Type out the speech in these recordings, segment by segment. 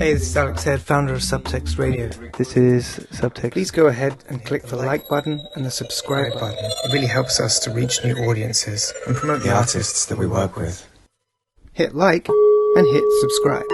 Hey, this is Alex Head, founder of Subtext Radio. This is Subtext. Please go ahead and click the like button and the subscribe button. It really helps us to reach new audiences and promote the artists that we work with. Hit like and hit subscribe.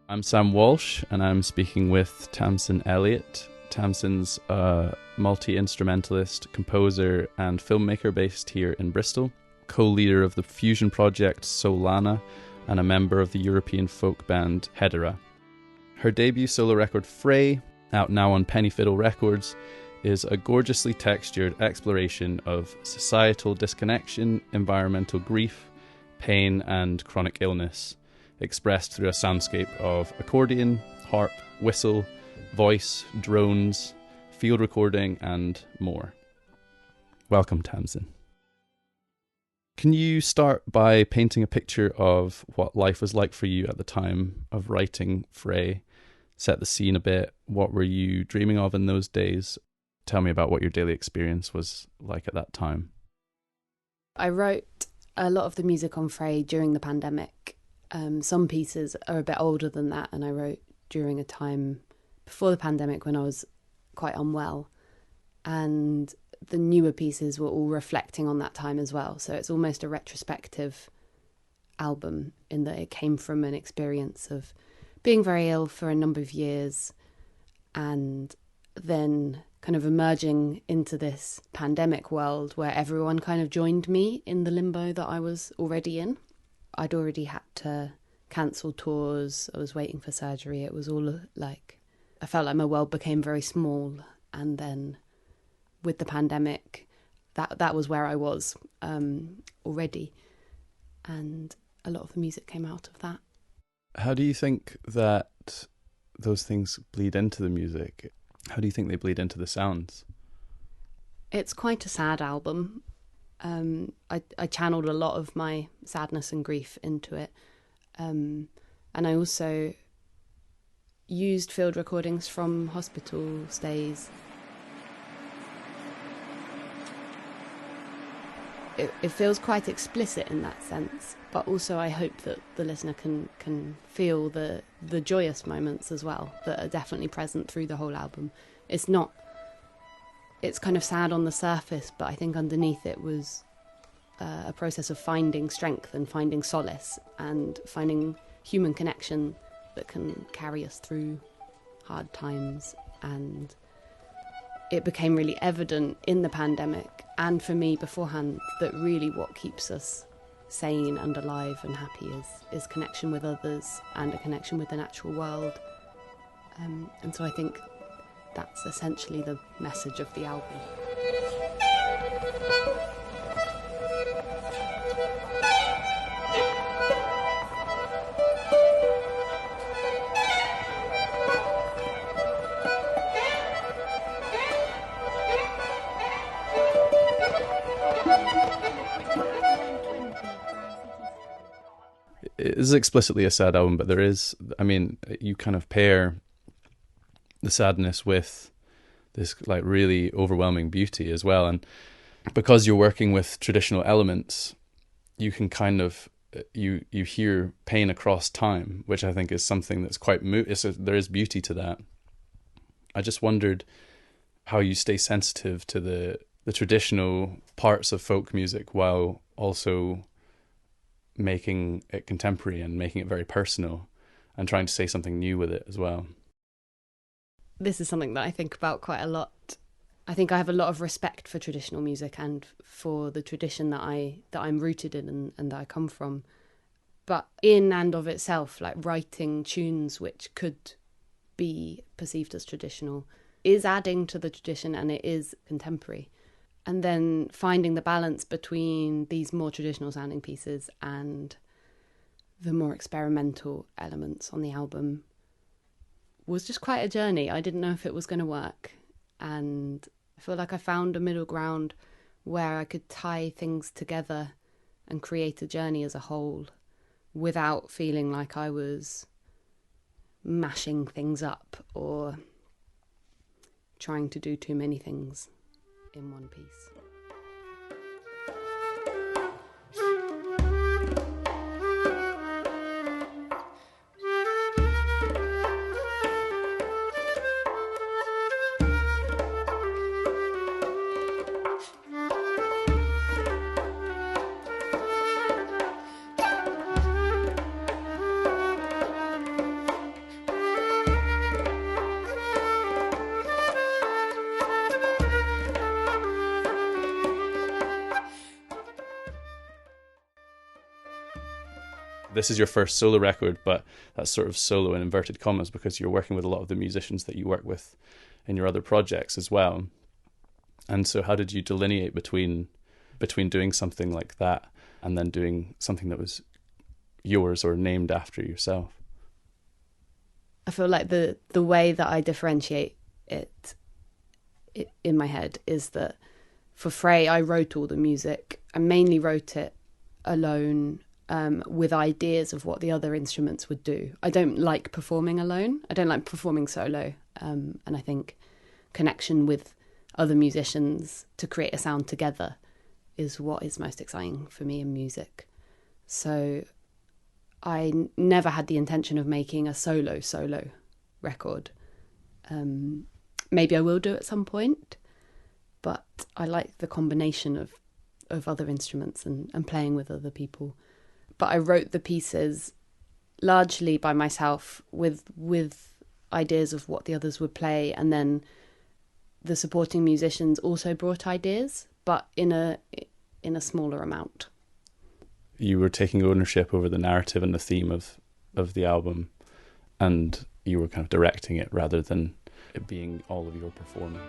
I'm Sam Walsh, and I'm speaking with Tamsin Elliott. Tamsin's a multi-instrumentalist, composer, and filmmaker based here in Bristol, co-leader of the fusion project Solana, and a member of the European folk band Hedera. Her debut solo record FREY, out now on Penny Fiddle Records, is a gorgeously textured exploration of societal disconnection, environmental grief, pain, and chronic illness, expressed through a soundscape of accordion, harp, whistle, voice, drones, field recording, and more. Welcome, Tamsin. Can you start by painting a picture of what life was like for you at the time of writing FREY? Set the scene a bit. What were you dreaming of in those days? Tell me about what your daily experience was like at that time. I wrote a lot of the music on FREY during the pandemic. Some pieces are a bit older than that, and I wrote during a time before the pandemic when I was quite unwell, and the newer pieces were all reflecting on that time as well. So it's almost a retrospective album in that it came from an experience of being very ill for a number of years and then kind of emerging into this pandemic world where everyone kind of joined me in the limbo that I was already in. I'd already had to cancel tours. I was waiting for surgery. It was all like, I felt like my world became very small. And then with the pandemic, that was where I was already. And a lot of the music came out of that. How do you think that those things bleed into the music? How do you think they bleed into the sounds? It's quite a sad album. I channeled a lot of my sadness and grief into it. And I also used field recordings from hospital stays. It feels quite explicit in that sense, but also I hope that the listener can feel the joyous moments as well that are definitely present through the whole album. It's kind of sad on the surface, but I think underneath it was a process of finding strength and finding solace and finding human connection that can carry us through hard times. And it became really evident in the pandemic and for me beforehand that really what keeps us sane and alive and happy is connection with others and a connection with the natural world. And so I think that's essentially the message of the album. It is explicitly a sad album, but there is, I mean, you kind of pair the sadness with this like really overwhelming beauty as well. And because you're working with traditional elements, you can kind of, you hear pain across time, which I think is something that's quite, there is beauty to that. I just wondered how you stay sensitive to the traditional parts of folk music while also making it contemporary and making it very personal and trying to say something new with it as well. This is something that I think about quite a lot I think I have a lot of respect for traditional music and for the tradition that I'm rooted in and that I come from. But in and of itself, like writing tunes which could be perceived as traditional is adding to the tradition, and it is contemporary. And then finding the balance between these more traditional sounding pieces and the more experimental elements on the album was just quite a journey. I didn't know if it was going to work, and I feel like I found a middle ground where I could tie things together and create a journey as a whole without feeling like I was mashing things up or trying to do too many things in one piece. This is your first solo record, but that's sort of solo in inverted commas because you're working with a lot of the musicians that you work with in your other projects as well. And so how did you delineate between doing something like that and then doing something that was yours or named after yourself? I feel like the way that I differentiate it in my head is that for FREY, I wrote all the music. I mainly wrote it alone, with ideas of what the other instruments would do. I don't like performing alone. I don't like performing solo. And I think connection with other musicians to create a sound together is what is most exciting for me in music. So I never had the intention of making a solo record. Maybe I will do at some point, but I like the combination of other instruments and playing with other people. But I wrote the pieces largely by myself with ideas of what the others would play, and then the supporting musicians also brought ideas, but in a smaller amount. You were taking ownership over the narrative and the theme of the album, and you were kind of directing it rather than it being all of your performing.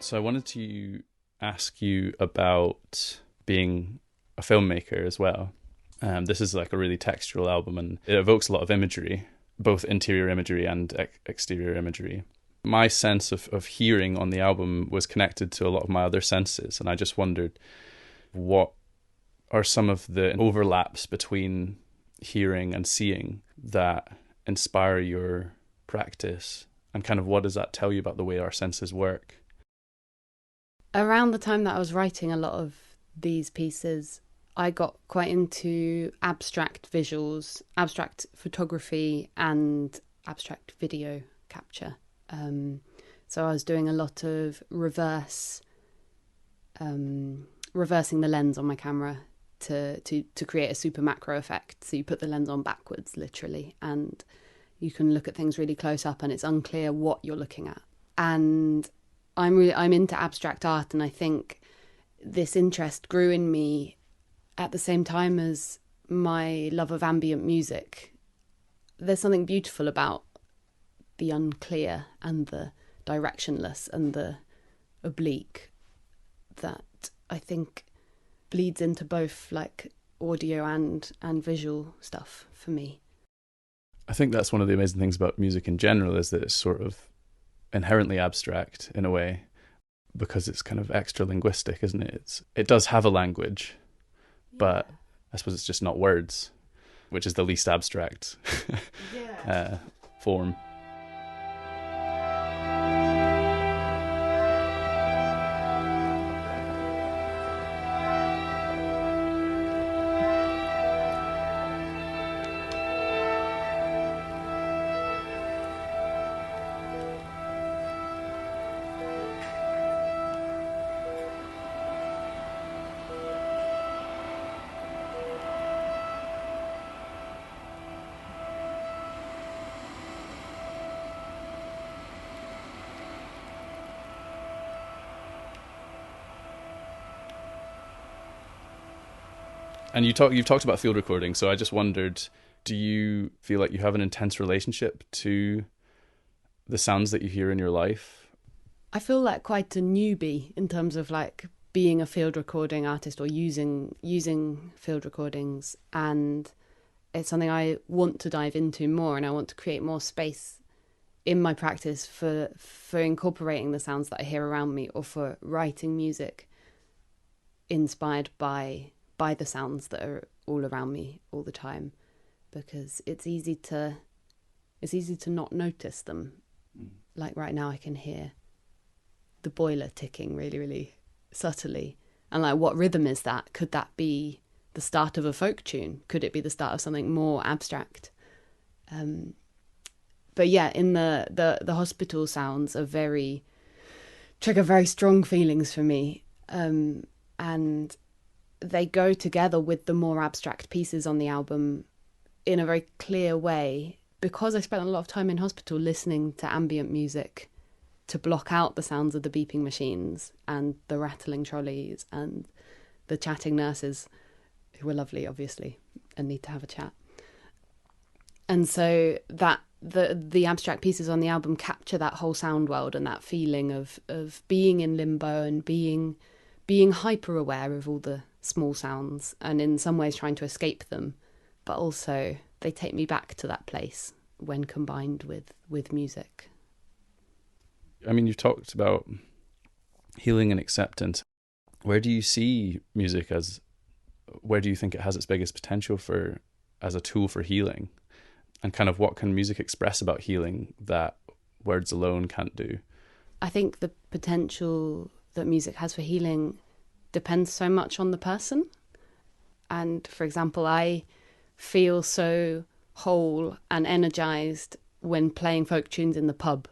So I wanted to ask you about being a filmmaker as well. This is like a really textural album, and it evokes a lot of imagery, both interior imagery and exterior imagery. My sense of hearing on the album was connected to a lot of my other senses, and I just wondered what are some of the overlaps between hearing and seeing that inspire your practice, and kind of what does that tell you about the way our senses work? Around the time that I was writing a lot of these pieces, I got quite into abstract visuals, abstract photography and abstract video capture. So I was doing a lot of reversing the lens on my camera to create a super macro effect. So you put the lens on backwards, literally, and you can look at things really close up and it's unclear what you're looking at. And I'm into abstract art, and I think this interest grew in me at the same time as my love of ambient music. There's something beautiful about the unclear and the directionless and the oblique that I think bleeds into both like audio and visual stuff for me. I think that's one of the amazing things about music in general, is that it's sort of inherently abstract in a way, because it's kind of extra linguistic, isn't it? It does have a language, but I suppose it's just not words, which is the least abstract form. And you've talked about field recording, so I just wondered, do you feel like you have an intense relationship to the sounds that you hear in your life? I feel like quite a newbie in terms of like being a field recording artist or using field recordings, and it's something I want to dive into more, and I want to create more space in my practice for incorporating the sounds that I hear around me, or for writing music inspired by the sounds that are all around me all the time, because it's easy to not notice them. Like right now I can hear the boiler ticking really, really subtly, and like, what rhythm is that? Could that be the start of a folk tune? Could it be the start of something more abstract? But yeah, in the hospital sounds trigger very strong feelings for me, and they go together with the more abstract pieces on the album in a very clear way, because I spent a lot of time in hospital listening to ambient music to block out the sounds of the beeping machines and the rattling trolleys and the chatting nurses, who were lovely, obviously, and need to have a chat. And so that the abstract pieces on the album capture that whole sound world and that feeling of being in limbo and being hyper aware of all the small sounds, and in some ways trying to escape them, but also they take me back to that place when combined with music. I mean, you've talked about healing and acceptance. Where do you see music where do you think it has its biggest potential as a tool for healing? And kind of what can music express about healing that words alone can't do? I think the potential that music has for healing depends so much on the person. And for example, I feel so whole and energized when playing folk tunes in the pub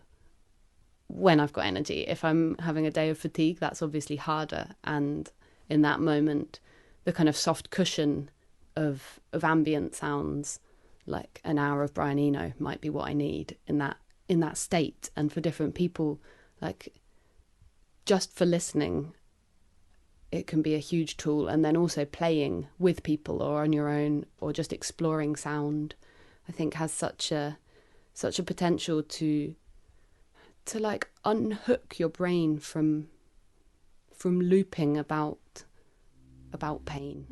when I've got energy. If I'm having a day of fatigue, that's obviously harder, and in that moment the kind of soft cushion of ambient sounds, like an hour of Brian Eno, might be what I need in that state. And for different people, like, just for listening, it can be a huge tool. And then also playing with people or on your own, or just exploring sound, I think has such a potential to like unhook your brain from from looping about pain.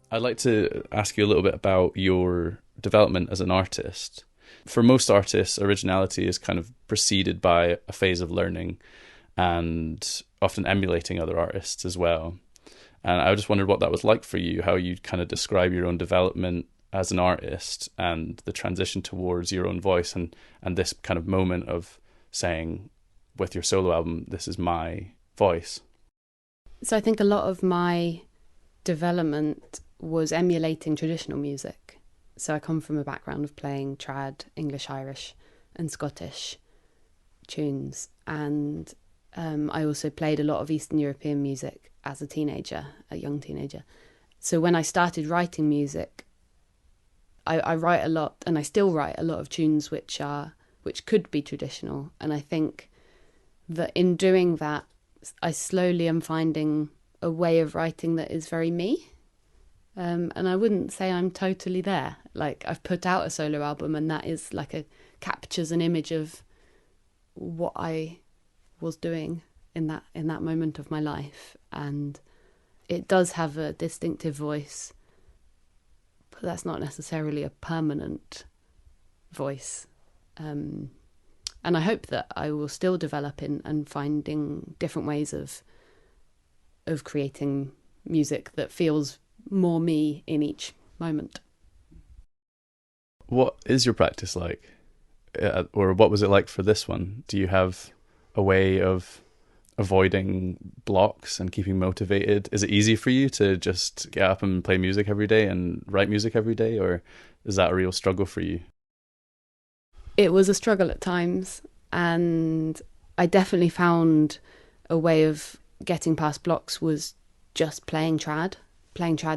I'd like to ask you a little bit about your development as an artist. For most artists, originality is kind of preceded by a phase of learning and often emulating other artists as well. And I just wondered what that was like for you, how you kind of describe your own development as an artist and the transition towards your own voice and this kind of moment of saying with your solo album, this is my voice. So I think a lot of my development was emulating traditional music. So I come from a background of playing trad, English, Irish and Scottish tunes, and I also played a lot of Eastern European music as a young teenager. So when I started writing music, I write a lot, and I still write a lot of tunes which could be traditional, and I think that in doing that I slowly am finding a way of writing that is very me. And I wouldn't say I'm totally there. Like, I've put out a solo album, and that is captures an image of what I was doing in that moment of my life, and it does have a distinctive voice, but that's not necessarily a permanent voice. And I hope that I will still develop in and finding different ways of creating music that feels more me in each moment. What is your practice like? Or what was it like for this one? Do you have a way of avoiding blocks and keeping motivated? Is it easy for you to just get up and play music every day and write music every day, or is that a real struggle for you? It was a struggle at times, and I definitely found a way of getting past blocks was just playing trad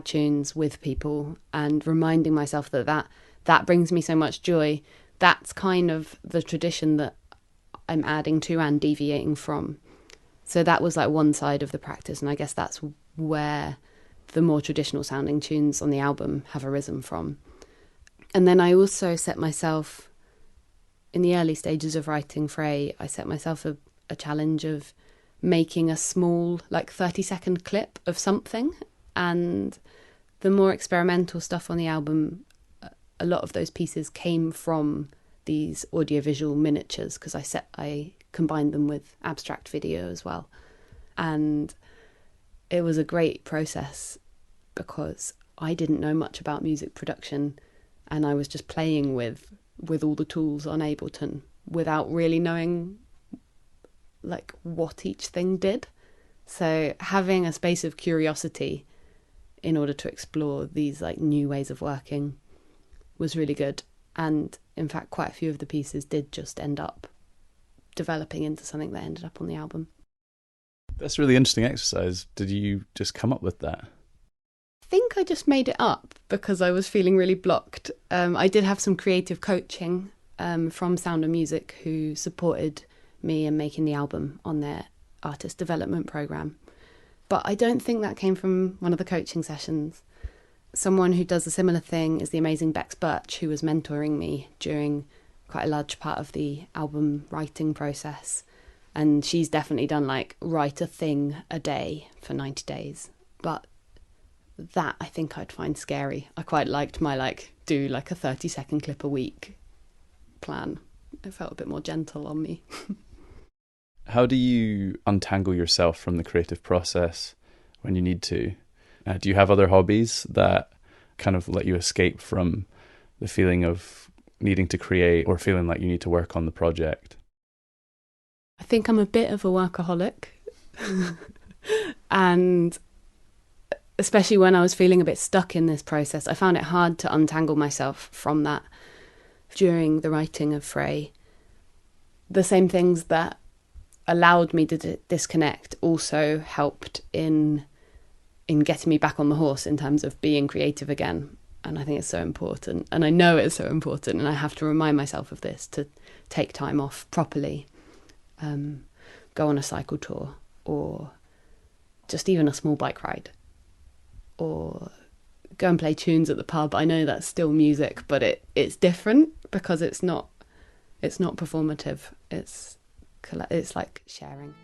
tunes with people and reminding myself that brings me so much joy. That's kind of the tradition that I'm adding to and deviating from. So that was like one side of the practice, and I guess that's where the more traditional sounding tunes on the album have arisen from. And then I also set myself, in the early stages of writing FREY, I set myself a challenge of making a small 30-second clip of something. And the more experimental stuff on the album, a lot of those pieces came from these audiovisual miniatures, because I combined them with abstract video as well. And it was a great process because I didn't know much about music production, and I was just playing with all the tools on Ableton without really knowing what each thing did. So having a space of curiosity in order to explore these new ways of working was really good. And in fact, quite a few of the pieces did just end up developing into something that ended up on the album. That's a really interesting exercise. Did you just come up with that? I think I just made it up because I was feeling really blocked. I did have some creative coaching from Sound of Music, who supported me in making the album on their artist development program. But I don't think that came from one of the coaching sessions. Someone who does a similar thing is the amazing Bex Birch, who was mentoring me during quite a large part of the album writing process. And she's definitely done write a thing a day for 90 days. But that I think I'd find scary. I quite liked my do a 30-second clip a week plan. It felt a bit more gentle on me. How do you untangle yourself from the creative process when you need to? Do you have other hobbies that kind of let you escape from the feeling of needing to create or feeling like you need to work on the project? I think I'm a bit of a workaholic. And especially when I was feeling a bit stuck in this process, I found it hard to untangle myself from that during the writing of FREY. The same things that allowed me to disconnect also helped in getting me back on the horse in terms of being creative again. And I think it's so important. And I know it's so important. And I have to remind myself of this, to take time off properly, go on a cycle tour, or just even a small bike ride, or go and play tunes at the pub. I know that's still music, but it's different because it's not performative. It's like sharing.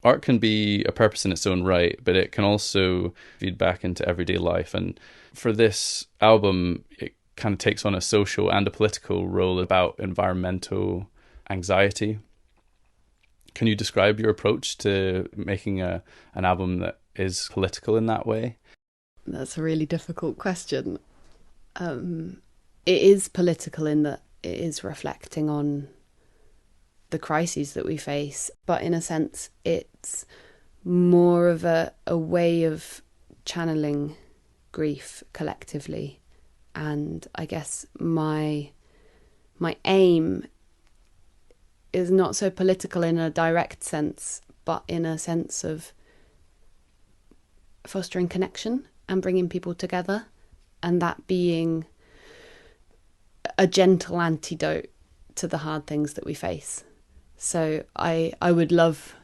Art can be a purpose in its own right, but it can also feed back into everyday life. And for this album, it kind of takes on a social and a political role about environmental anxiety. Can you describe your approach to making an album that is political in that way? That's a really difficult question. It is political in that it is reflecting on the crises that we face, but in a sense it's more of a way of channeling grief collectively. And I guess my aim is not so political in a direct sense, but in a sense of fostering connection and bringing people together, and that being a gentle antidote to the hard things that we face. So I would love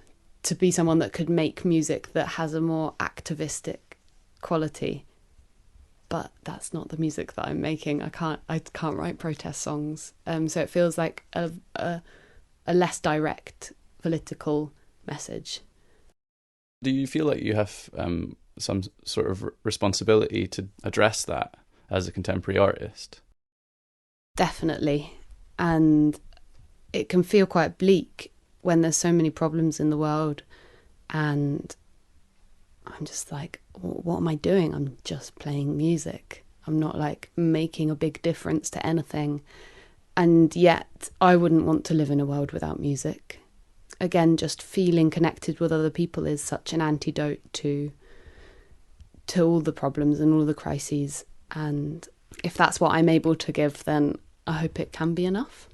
to be someone that could make music that has a more activistic quality, but that's not the music that I'm making. I can't write protest songs. So it feels like a less direct political message. Do you feel like you have some sort of responsibility to address that as a contemporary artist? Definitely. And it can feel quite bleak when there's so many problems in the world, and I'm just like, what am I doing? I'm just playing music. I'm not like making a big difference to anything. And yet I wouldn't want to live in a world without music. Again, just feeling connected with other people is such an antidote to all the problems and all the crises. And if that's what I'm able to give, then I hope it can be enough.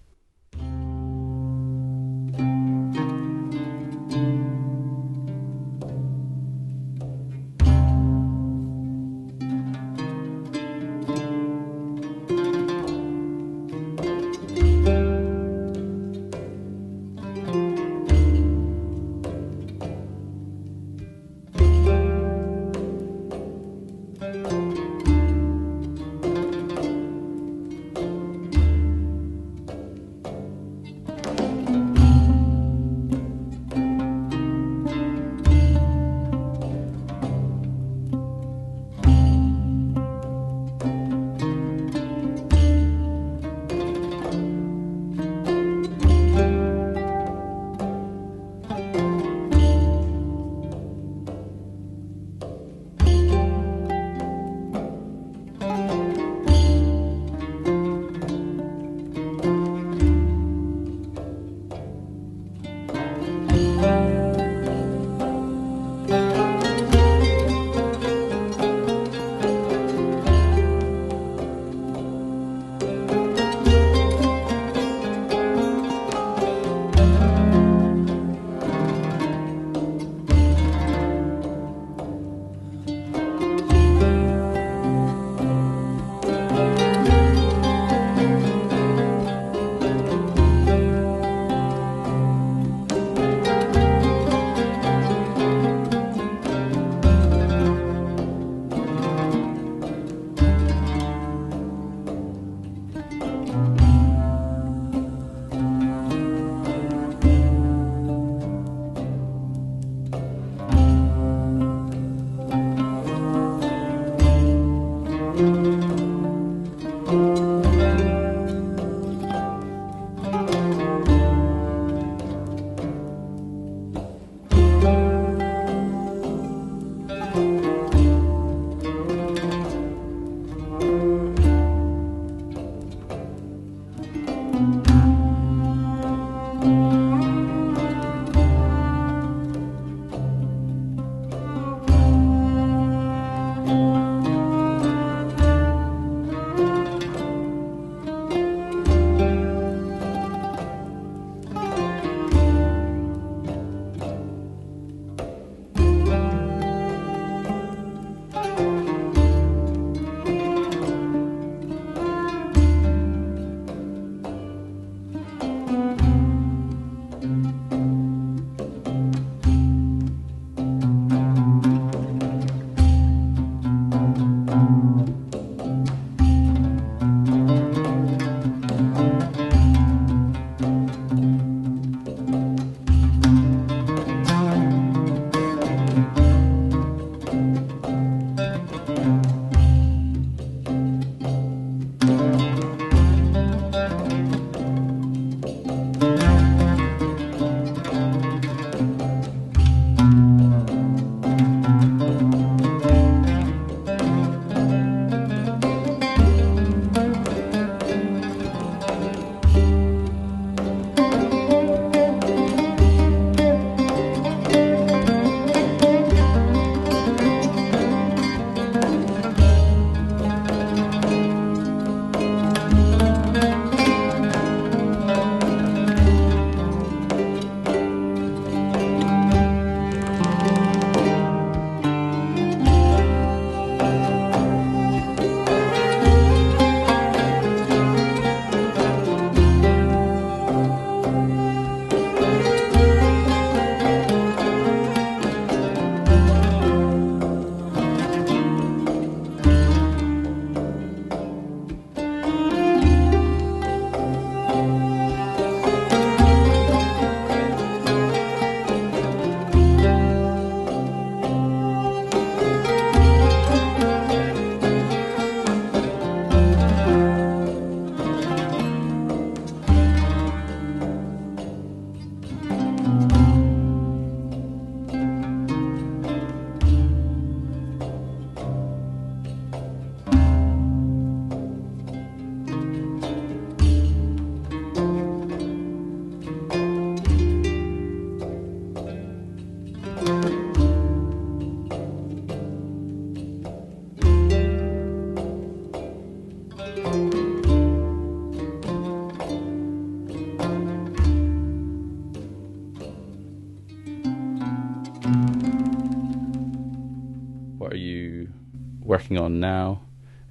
working on now?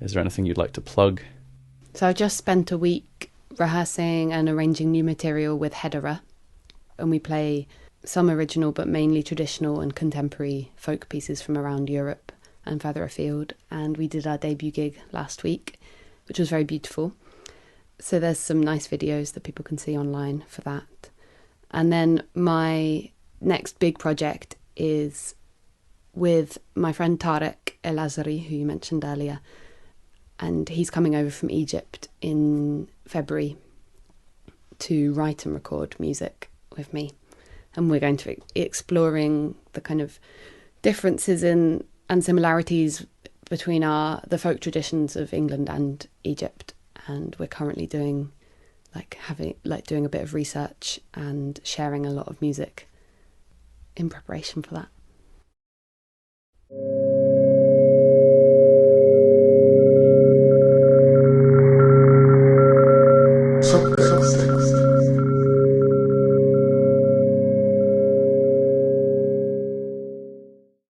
Is there anything you'd like to plug? So I just spent a week rehearsing and arranging new material with Hedera, and we play some original but mainly traditional and contemporary folk pieces from around Europe and further afield. And we did our debut gig last week, which was very beautiful. So there's some nice videos that people can see online for that. And then my next big project is with my friend Tarek El Azari, who you mentioned earlier. And he's coming over from Egypt in February to write and record music with me. And we're going to be exploring the kind of differences in and similarities between the folk traditions of England and Egypt. And we're currently doing doing a bit of research and sharing a lot of music in preparation for that.